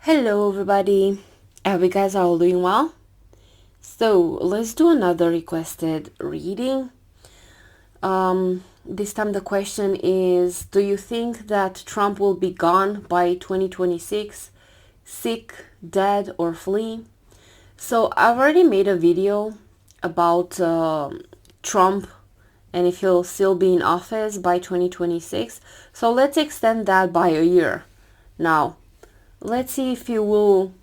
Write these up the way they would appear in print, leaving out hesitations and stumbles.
Hello everybody, I hope you guys are all doing well. So let's do another requested reading. This time the question is, do you think that Trump will be gone by 2026, sick, dead, or flee? So I've already made a video about Trump and if he'll still be in office by 2026. So let's extend that by a year. Now, let's see if he will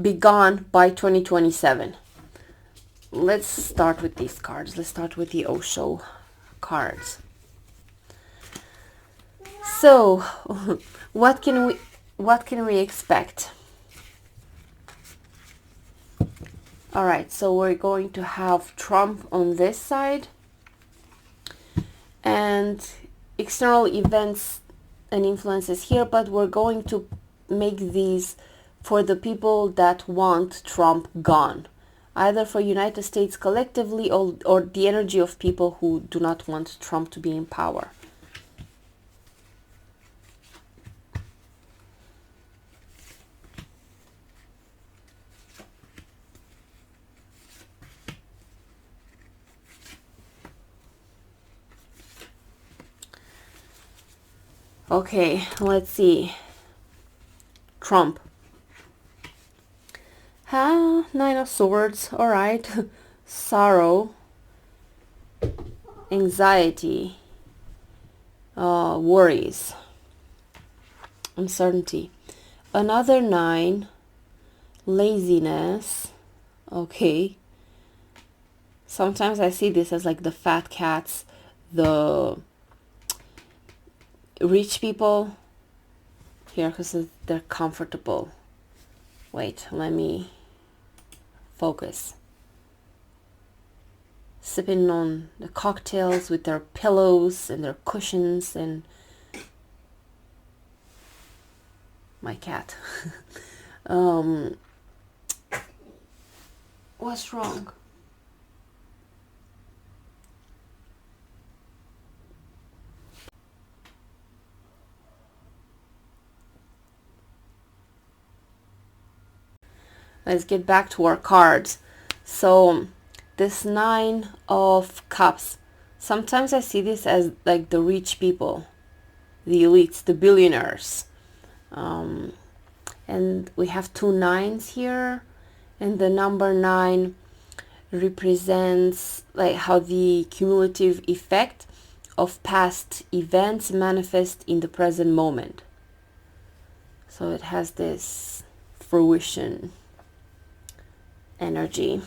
be gone by 2027. Let's start with these cards. Let's start with the Osho cards. So, what can we expect? All right, so we're going to have Trump on this side and external events and influences here, but we're going to make these for the people that want Trump gone, either for United States collectively or the energy of people who do not want Trump to be in power. Okay, let's see. Trump. Nine of Swords, alright. Sorrow. Anxiety. Worries. Uncertainty. Another 9. Laziness. Okay. Sometimes I see this as like the fat cats, the rich people here because they're comfortable. Wait, let me focus. Sipping on the cocktails with their pillows and their cushions and my cat. What's wrong? Let's get back to our cards. So this 9 of Cups. Sometimes I see this as like the rich people, the elites, the billionaires. And we have 2 9s here. And the number 9 represents like how the cumulative effect of past events manifest in the present moment. So it has this fruition energy.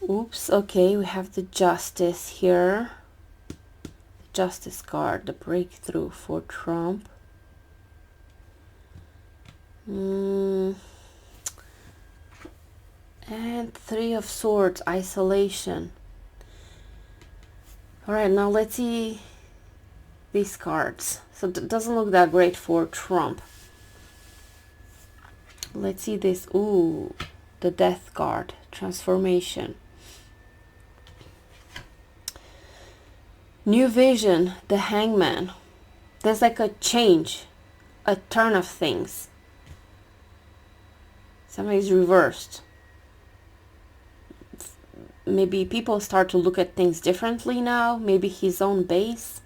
Oops, okay, we have the Justice here. Justice card, the breakthrough for Trump. And 3 of Swords, isolation. Alright, now let's see these cards. So it doesn't look that great for Trump. Let's see this. Ooh, the Death card, transformation. New vision, the Hangman. There's like a change, a turn of things. Something's reversed. Maybe people start to look at things differently now. Maybe his own base.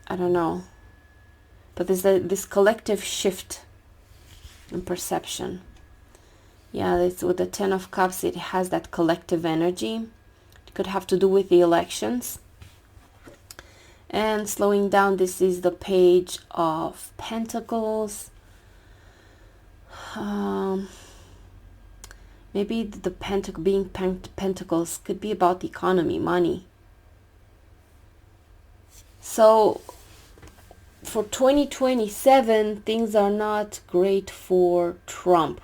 I don't know. But there's this collective shift in perception. Yeah, it's with the 10 of Cups, it has that collective energy. It could have to do with the elections. And slowing down, this is the Page of Pentacles. Maybe the pentacles could be about the economy, money. So for 2027, things are not great for Trump.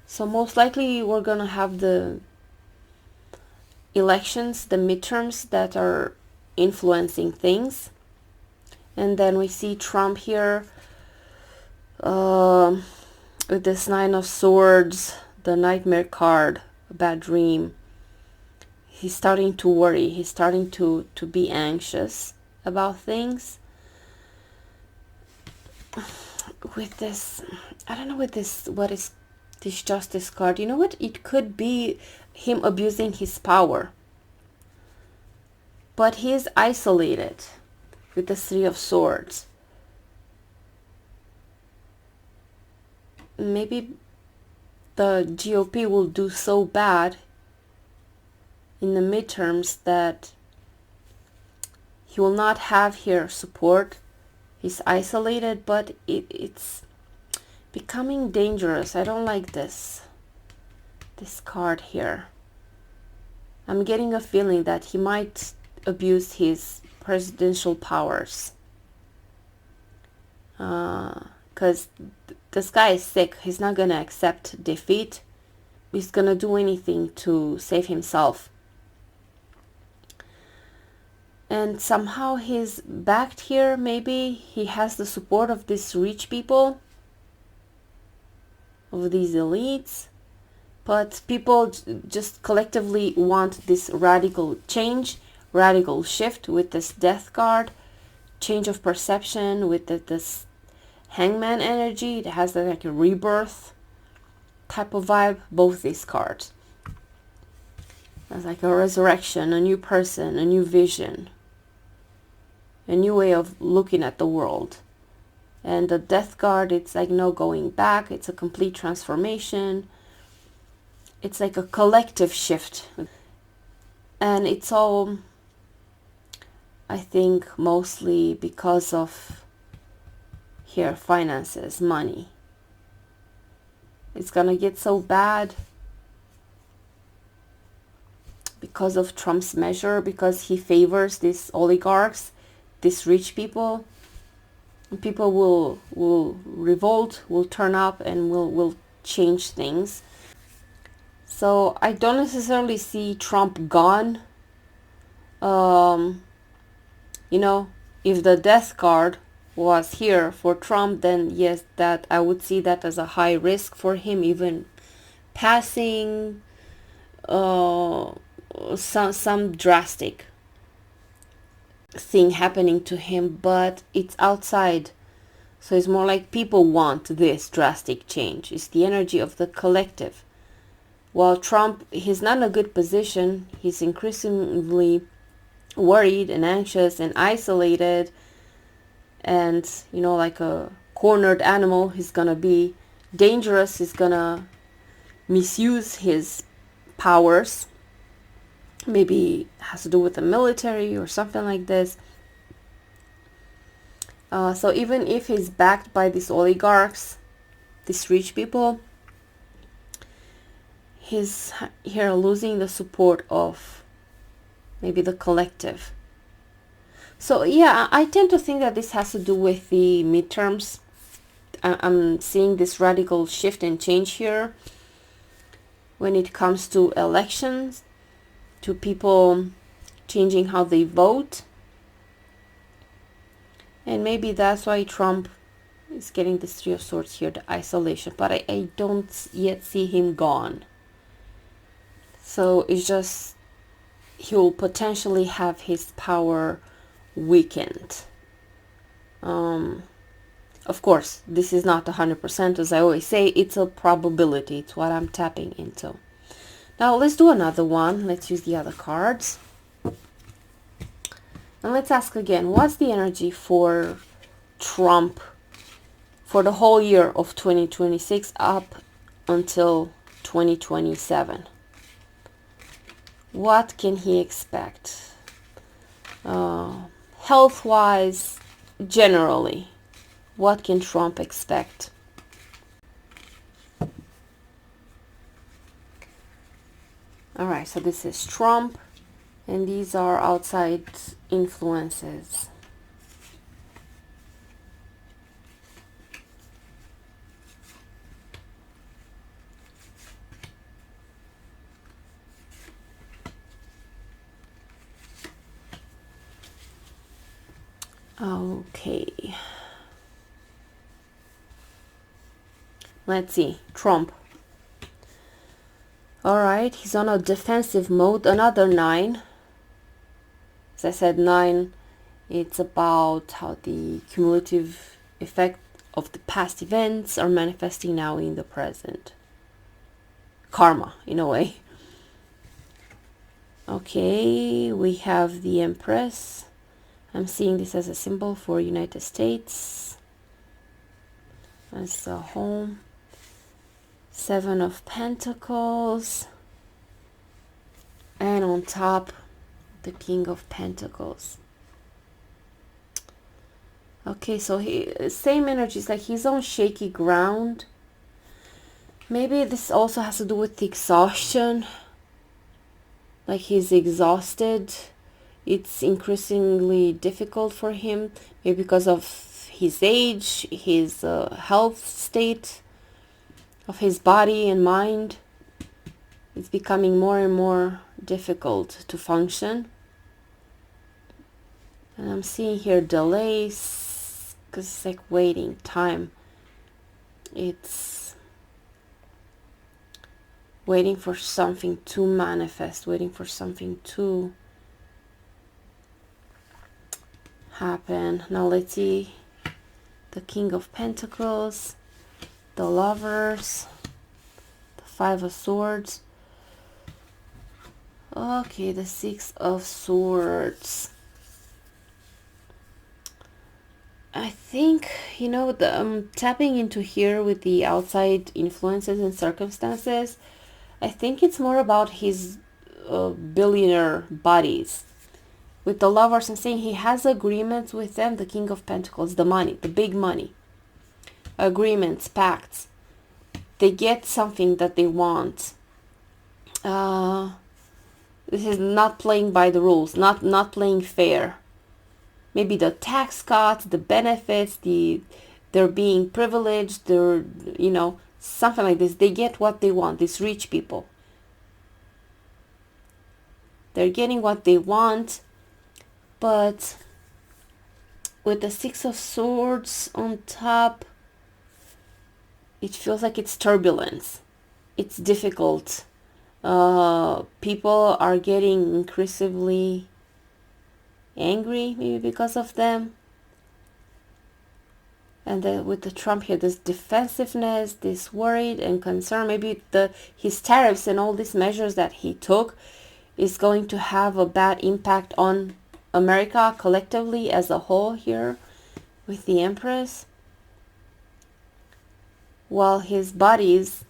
So most likely we're going to have the elections, the midterms that are influencing things. And then we see Trump here with this 9 of Swords, the Nightmare card, a bad dream. He's starting to worry. He's starting to be anxious about things. With this, I don't know, with this, what is this Justice card? You know what? It could be him abusing his power. But he is isolated with the Three of Swords. Maybe the GOP will do so bad in the midterms that he will not have here support. He's isolated, but it's becoming dangerous. I don't like this card here. I'm getting a feeling that he might abuse his presidential powers. Because this guy is sick. He's not going to accept defeat. He's going to do anything to save himself. And somehow he's backed here. Maybe he has the support of these rich people, of these elites. But people just collectively want this radical change, radical shift with this Death card, change of perception with this Hangman energy. It has like a rebirth type of vibe, both these cards. It's like a resurrection, a new person, a new vision, a new way of looking at the world. And the Death card, it's like no going back. It's a complete transformation. It's like a collective shift. And it's all, I think, mostly because of here, finances, money. It's gonna get so bad because of Trump's measure, because he favors these oligarchs, these rich people. And people will revolt, will turn up, and will change things. So I don't necessarily see Trump gone. You know, if the Death card was here for Trump, then yes, that I would see that as a high risk for him, even passing some drastic thing happening to him. But it's outside, so it's more like people want this drastic change. It's the energy of the collective. While Trump, he's not in a good position. He's increasingly worried and anxious and isolated, and you know, like a cornered animal. He's gonna be dangerous. He's gonna misuse his powers. Maybe it has to do with the military or something like this. So even if he's backed by these oligarchs, these rich people, he's here losing the support of maybe the collective. So yeah, I tend to think that this has to do with the midterms. I'm seeing this radical shift and change here when it comes to elections, to people changing how they vote. And maybe that's why Trump is getting this Three of Swords here, the isolation. But I don't yet see him gone. So it's just he will potentially have his power weakened. Of course, this is not 100%, as I always say. It's a probability. It's what I'm tapping into. Now let's do another one. Let's use the other cards. And let's ask again, what's the energy for Trump for the whole year of 2026 up until 2027? What can he expect? Health-wise, generally, what can Trump expect? Alright, so this is Trump, and these are outside influences. Okay. Let's see. Trump. Alright, he's on a defensive mode. Another 9. As I said, 9 It's about how the cumulative effect of the past events are manifesting now in the present. Karma, in a way. Okay, we have the Empress. I'm seeing this as a symbol for United States as a home. Seven of Pentacles. And on top, the King of Pentacles. Okay, so same energy. It's like he's on shaky ground. Maybe this also has to do with the exhaustion. Like he's exhausted. It's increasingly difficult for him, maybe because of his age, his health state of his body and mind. It's becoming more and more difficult to function. And I'm seeing here delays, because it's like waiting time. It's waiting for something to manifest, waiting for something to happen. Now let's see the King of Pentacles, the Lovers, the Five of Swords. Okay, the Six of Swords. I think, you know, tapping into here with the outside influences and circumstances, I think it's more about his billionaire buddies. With the Lovers, I'm saying he has agreements with them, the King of Pentacles, the money, the big money. Agreements, pacts. They get something that they want. This is not playing by the rules, not playing fair. Maybe the tax cuts, the benefits, they're being privileged, they're, you know, something like this. They get what they want, these rich people. They're getting what they want, but with the Six of Swords on top, it feels like it's turbulence. It's difficult. People are getting increasingly angry, maybe because of them. And then with the Trump here, this defensiveness, this worried and concern, maybe his tariffs and all these measures that he took is going to have a bad impact on America collectively as a whole here with the Empress. While his buddies,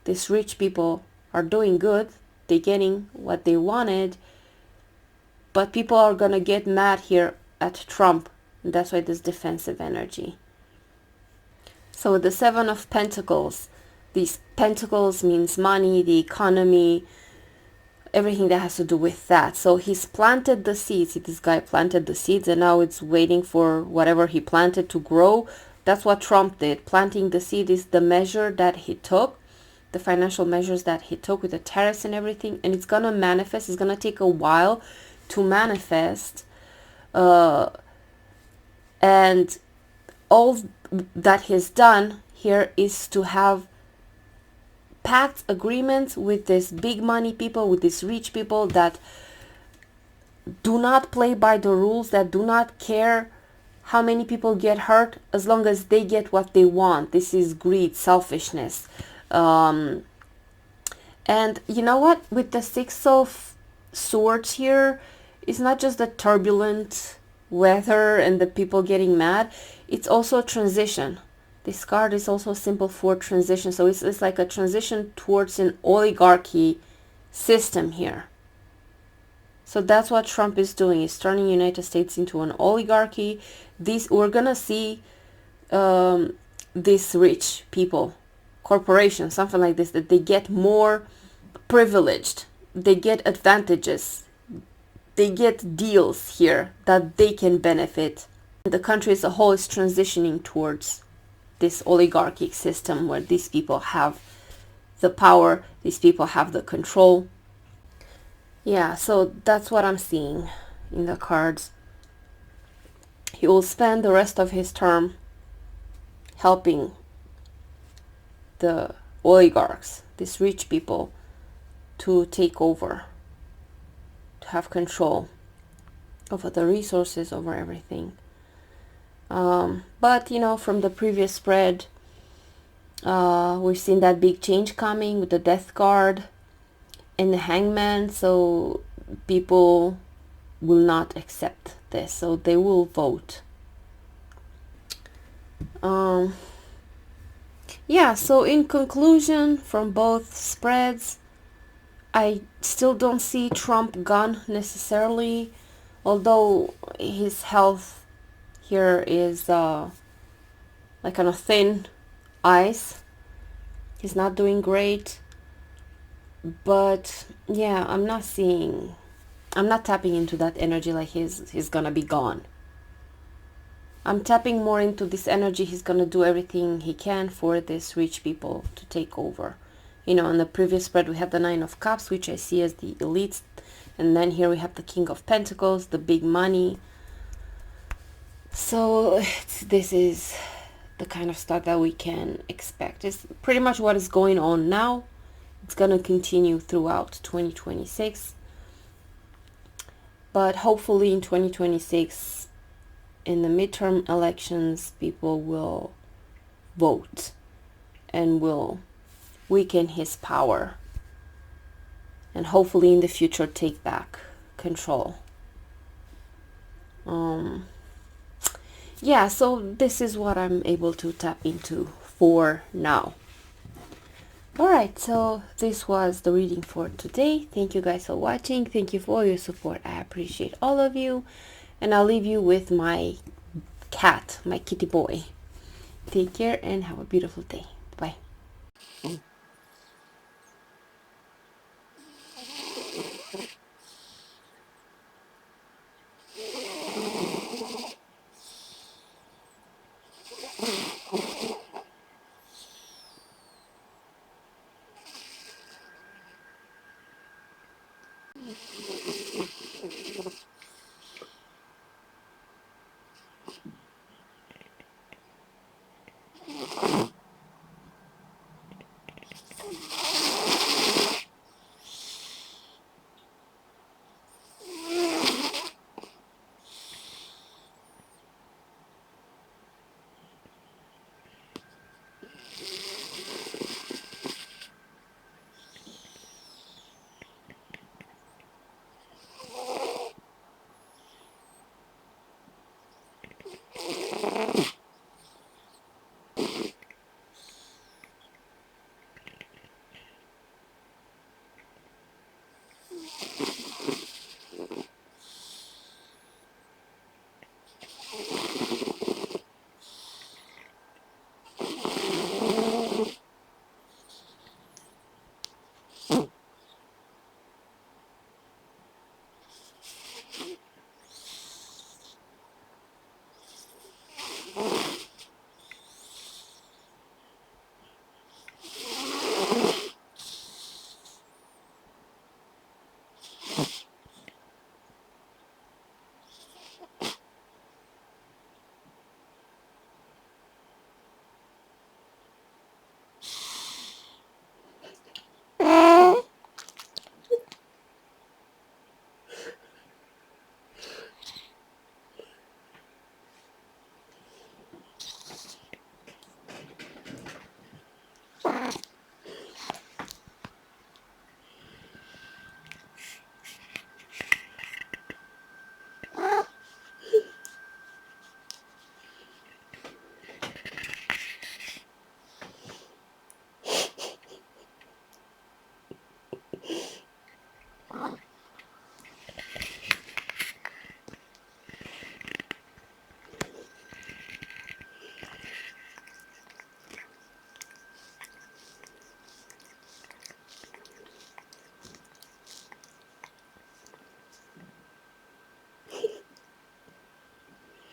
these rich people, are doing good, they're getting what they wanted, but people are gonna get mad here at Trump. And that's why this defensive energy. So the Seven of Pentacles, these pentacles means money, the economy, everything that has to do with that. So he's planted the seeds. This guy planted the seeds, and now it's waiting for whatever he planted to grow. That's what Trump did. Planting the seed is the measure that he took, the financial measures that he took with the tariffs and everything, and it's gonna manifest. It's gonna take a while to manifest, and all that he's done here is to have pact agreements with these big money people, with these rich people that do not play by the rules, that do not care how many people get hurt as long as they get what they want. This is greed, selfishness. And you know what? With the Six of Swords here, it's not just the turbulent weather and the people getting mad. It's also transition. This card is also simple for transition. So it's like a transition towards an oligarchy system here. So that's what Trump is doing. He's turning United States into an oligarchy. We're gonna see these rich people, corporations, something like this, that they get more privileged. They get advantages. They get deals here that they can benefit. The country as a whole is transitioning towards this oligarchic system where these people have the power, these people have the control. Yeah, so that's what I'm seeing in the cards. He will spend the rest of his term helping the oligarchs, these rich people, to take over, to have control. over the resources, over everything. But, you know, from the previous spread, we've seen that big change coming with the Death card and the Hangman, so people will not accept this, so they will vote. Yeah, so in conclusion, from both spreads, I still don't see Trump gone necessarily, although his health here is like on a thin ice. He's not doing great, but yeah, I'm not tapping into that energy like he's gonna be gone. I'm tapping more into this energy. He's gonna do everything he can for these rich people to take over. You know, in the previous spread we have the Nine of Cups, which I see as the elites, and then here we have the King of Pentacles, the big money. So this is the kind of stuff that we can expect. It's pretty much what is going on now. It's gonna continue throughout 2026, but hopefully in 2026, in the midterm elections, people will vote and will weaken his power, and hopefully in the future take back control. Yeah, so this is what I'm able to tap into for now. Alright, so this was the reading for today. Thank you guys for watching. Thank you for your support. I appreciate all of you. And I'll leave you with my cat, my kitty boy. Take care and have a beautiful day. Bye.